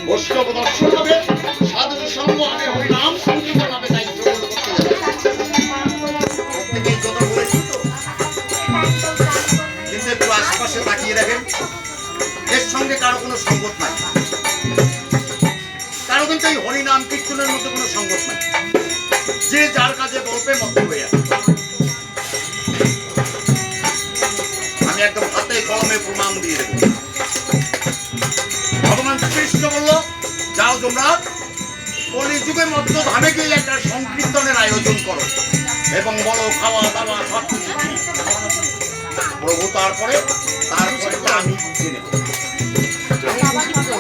বৈষ্ণব দর্শন হবে, সাধু সঙ্গ হবে, হরিনাম সংকীর্তন হবে। তাই প্রত্যেকেই যত বলেছি তো, কিন্তু একটু আশপাশে তাকিয়ে দেখেন, এর সঙ্গে কারো কোনো সঙ্গত নাই, কারো কিন্তু এই হরিনাম কীর্তনের মধ্যে কোনো সঙ্গত নাই। যে যার কাজে গল্পে মত হয়ে আছে। আমি একদম হাতে কলমে প্রমাণ দিয়ে দেব। ভগবান শ্রীকৃষ্ণ বলল, যাও তোমরা কলিযুগের মধ্য ধামে গিয়ে একটা সংকীর্তনের আয়োজন করো এবং বলো খাওয়া দাওয়া সব কিছু। প্রভু তারপরে আমি বুঝে নেব।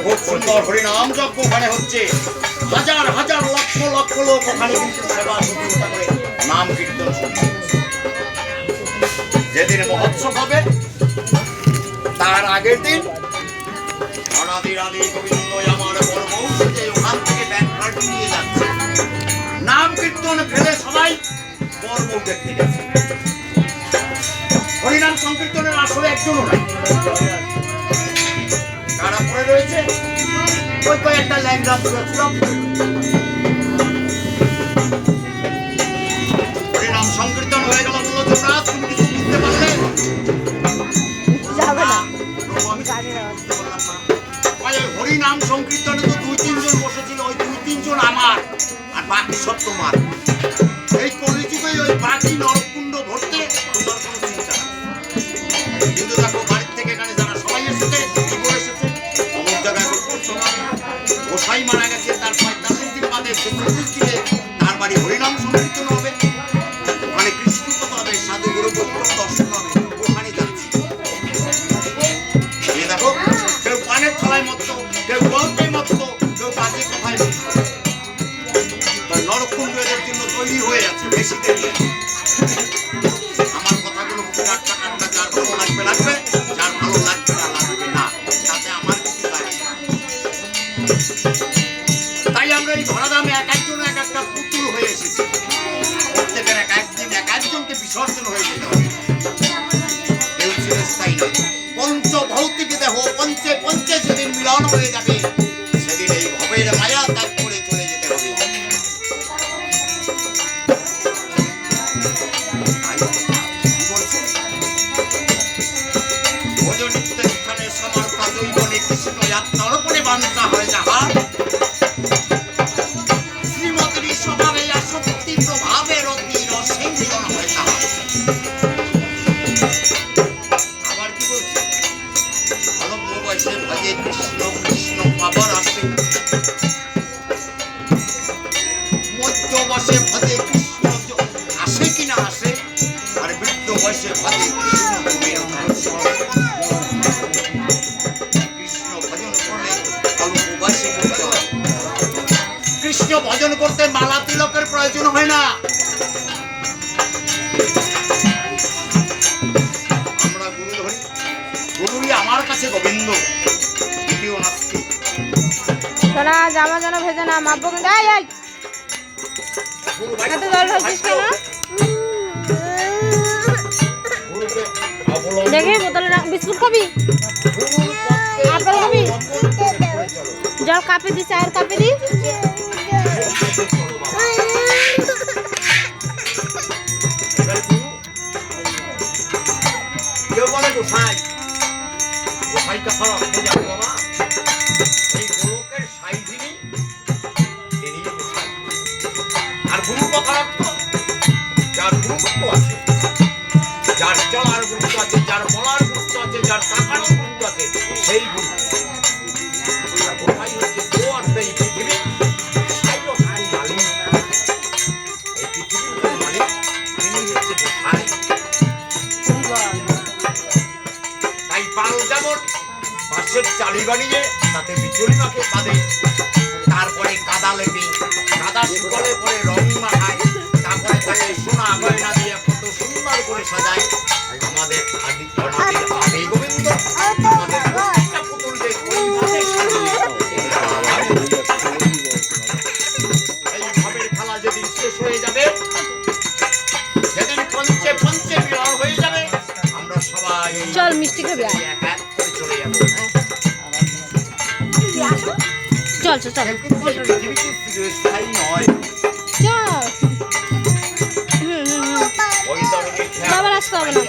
খুব সুন্দর হরিনাম যজ্ঞ ওখানে হচ্ছে, হাজার হাজার লক্ষ লক্ষ লোক ওখানে কিন্তু সেবা শুশ্রূষা করে নাম কীর্তন শুনছে। যেদিন মহোৎসব হবে তার আগের দিন অনাদি রাধে গোবিন্দ আমার বড়বংশ যে ওখান থেকে ব্যান্ড পার্টি নিয়ে যাচ্ছে, নাম কীর্তন ফেলে সবাই বড়বউ দেখতে গেছে। হরিনাম সংকীর্তনের আসলে একজনও নাই। কারা পড়ে রয়েছে? ওই কয়েকটা ল্যাংড়া হরিনাম সংকীর্তন হয়ে গেল। বললো তোমরা তুমি কিছু বুঝতে পারলে? হরিনাম সংকীর্তনে তো 2-3 জন বসেছিল, ওই 2-3 জন আমার আর বাকি সব তোমার। এই কলিযুগে ওই বাকি নরকুণ্ড ভরতে তোমার কোনো চিন্তা নেই। কিন্তু দেখো বাড়ির থেকে এখানে যারা সবাই এসেছে, কি করে এসেছে? অমুক জায়গায় গোসাই মারা গেছে, তার 45 দিন বাদে 46 দিনে তার বাড়ি হরিনাম সংকীর্তন হবে, ওখানে কৃষ্ণ কথা হবে, সাধু গুরু বৈষ্ণব দর্শন হবে, ওখানে যাচ্ছে। এই দেখো কেউ পানের থালায় মত, কেউ গল্পে মত, কেউ বাজে কথায় মত। নরকুণ্ড এদের জন্য তৈরি হয়ে আছে, বেশি দেরি আছে। আমার কথাগুলো কাটটা কাটটা যার ভালো লাগবে লাগবে, যার ভালো লাগবে না লাগবে না, তাতে আমার কিছু যায় না। তাই আমরা এই ধরাধামে এক একজন এক একটা পুতুল হয়ে এসেছি। প্রত্যেকের এক একদিন এক একজনকে বিসর্জন হয়ে যেতে হবে। কেউ চিরস্থায়ী নয়। পঞ্চ ভৌতিক দেহ পঞ্চে পঞ্চে যেদিন মিলন হয়ে যাবে, সেদিন এই ভবের মায়া ত্যাগ করে চলে যেতে হবে। তর্পণে বাঞ্ছা হয় যাহা, শ্রীমতীর স্বভাবে আসক্তি প্রভাবের অতি রসে মিলন হয় তাহা। আবার কি বলছে? অল্প বয়সে ভজে কৃষ্ণ কৃষ্ণ আবার আসে, মধ্য বয়সে ভজে কৃষ্ণ আসে কিনা আসে, আর বৃদ্ধ বয়সে ভজে কৃষ্ণ তুমি কৃষ্ণ ভজন করতে মালা তিলকের প্রয়োজন হয় না। আমরা গুরু ধরি, গুরুই আমার কাছে গোবিন্দ, দ্বিতীয় নাস্তি। সোনা জামা যেন ভেজে না, মাপবো কিন্তু। এত জল ঢালছিস কেন? দেখি বোতলে বিস্কুট খাবি, আপেল খাবি, জল কাপে দি, চায়ের কাপে দি। কেউ বলে গোসাই, গোসাইটা খারাপ হয়ে যাবে বাবা। এই গোলকের সাই যিনি, তিনি গোসাই। আর গুরুত্ব খারাপ তো, যার গুরুত্ব আছে, যার চলার গুরুত্ব আছে, যার বলার গুরুত্ব আছে, যার টাকার গুরুত্ব আছে, সেই গুরু। আর গোসাই হচ্ছে গো অর্থ এই পৃথিবী, সাই অর্থ মালিক। এই পৃথিবীর মালিক তিনি হচ্ছে গোসাই। তাই পাল যেমন বাঁশের চালি বানিয়ে তাতে বিচুলি মাখে বাঁধে, তারপরে কাদা লেপে, কাদা শুকলে পরে রং মাখায়, তারপরে তাকে সোনা গয়না দিয়ে কত সুন্দর করে সাজায়। আমাদের আদি গোবিন্দ আমাদের প্রত্যেকটা পুতুলকে ওইভাবে সাজিয়ে এই ভাবের খেলা যেদিন শেষ হয়ে যাবে, যেদিন পঞ্চে পঞ্চে মিলন হয়ে যাবে, আমরা সবাই চল মিষ্টি খাবি। এক এক করে চলে যাবো। চল চল চল কিন্তু এই পৃথিবীতে চিরস্থায়ী নয়। চল ওই ধরনের খেয়াল বাবার আসতে হবে না।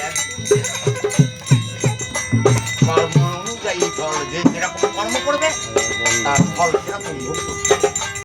কর্ম অনুযায়ী ফল, যে যেরকম কর্ম করবে তার ফল সেরকম ভোগ করবে।